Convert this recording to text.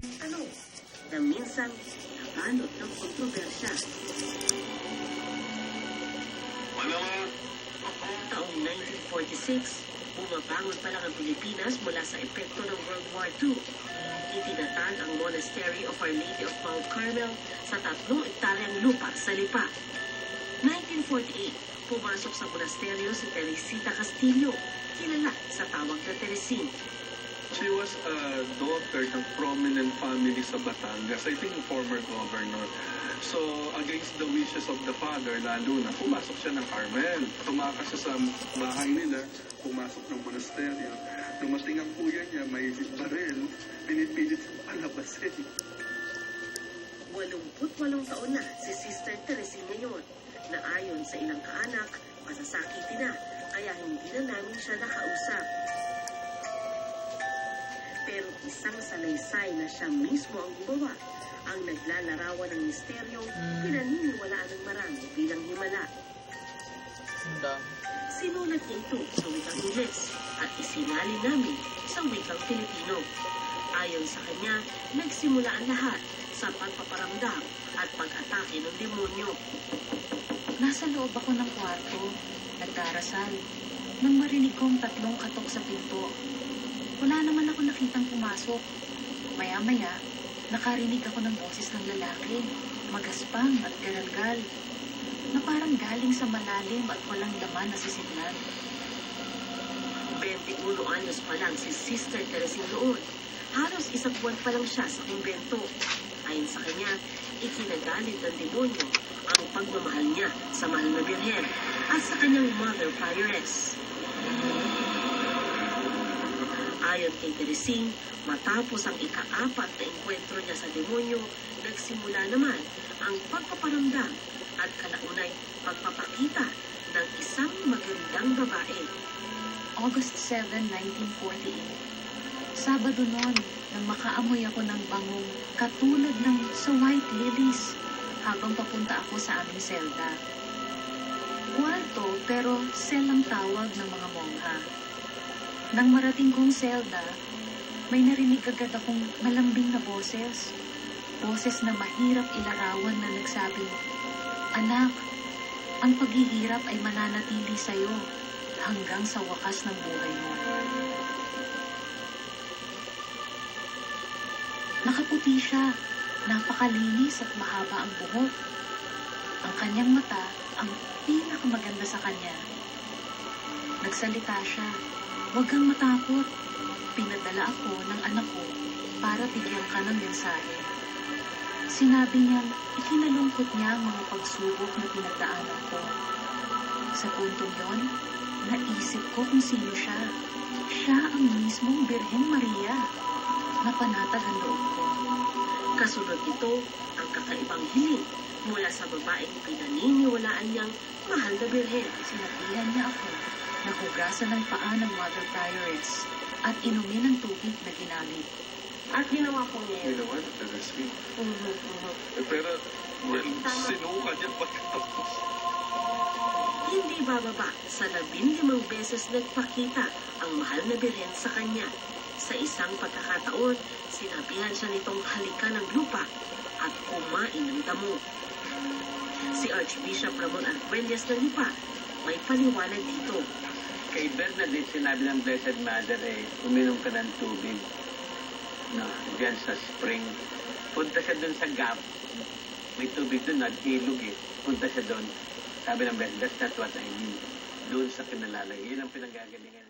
Ano na minsan nabalot ng kontrobersya. Taong 1946, bumabangon pa lang ang Pilipinas mula sa epekto ng World War II. Itinatag ang Monastery of Our Lady of Mount Carmel sa 3 ektaryang lupa sa Lipa. 1948, pumasok sa monasteryo si Teresita Castillo, kilala sa tawag na Teresing. She was a daughter ng prominent family sa Batangas, I think former governor. So, against the wishes of the father, lalo na, pumasok siya ng Carmel. Tumakas siya sa bahay nila, pumasok ng monasteryo. Dumating ang kuya niya, may barel, pinipilit sa palabasin. 88 taon na si Sister Teresing ngayon, na ayon sa ilang kaanak, masasakiti na, kaya hindi na namin siya nakausap. Pero isang salaysay na siya mismo ang gumawa, ang naglalarawan ng misteryong pinaniniwalaan ng marami bilang himala. Sinulat niya ito sa wikang Ingles at isinalin namin sa wikang Filipino. Ayon sa kanya, nagsimula ang lahat sa pagpaparamdam at pag-atake ng demonyo. Nasa loob ako ng kwarto, nagdarasal, nang marinig kong 3 katok sa pinto. Wala naman ako nakitang pumasok. Maya-maya, nakarinig ako ng boses ng lalaki, magaspang at garalgal, na parang galing sa malalim at walang laman na sisidlan. 21 anyos pa lang si Sister Teresing noon. Halos 1 buwan pa lang siya sa kumbento. Ayon sa kanya, ikinagalit ng demonyo ang pagmamahal niya sa mahal na Birhen at sa kanyang mother prioress. Ayon kay Teresing, matapos ang ika-4 na engkwentro niya sa demonyo, nagsimula naman ang pagpaparamdam at kalaunay pagpapakita ng isang magandang babae. August 7, 1948. Sabado noon, nang makaamoy ako ng bangong katulad ng sa white lilies habang papunta ako sa aming selda. Kwarto pero sel ang tawag ng mga mongha. Nang marating kong selda, may narinig agad akong malambing na boses. Boses na mahirap ilarawan na nagsabing, "Anak, ang paghihirap ay mananatili sa'yo hanggang sa wakas ng buhay mo." Nakaputi siya, napakalinis at mahaba ang buhok. Ang kanyang mata ang pinakamaganda sa kanya. Nagsalita siya, "Huwag kang matakot. Pinadala ako ng anak ko para bigyan ka ng mensahe." Sinabi niyang ikinalungkot niya ang mga pagsubok na pinagdaanan ko. Sa puntong yon, naisip ko kung sino siya. Siya ang mismong Birhen Maria. Napanatag ang loob ko. Kasunod ito ang kakaibang hiling mula sa babaeng pinaniniwalaan niyang mahal na Birhen. Sinabihan niya ako na hugasan ng paa ng mother prioress at inumin ang tubig na ginamit. At ginawa po niya yun. Ginawa na Teresing. Pero, sinuka niya pagkatapos. Hindi bababa sa 15 beses nagpakita ang mahal na Birhen sa kanya. Sa isang pagkakataon, sinabihan siya nitong halikan ng lupa at kumain ng damo. Si Archbishop Ramon Arguelles ng Lipa may paliwanag dito. Kay Bernadette, sinabi ng Blessed Mother, uminom ka ng tubig diyan sa spring. Punta siya dun sa gap. May tubig dun, nag-ilog Punta siya dun. Sabi ng Blessed, that's not what I mean. Doon sa kinalalagay. Yun ang pinanggagalingan.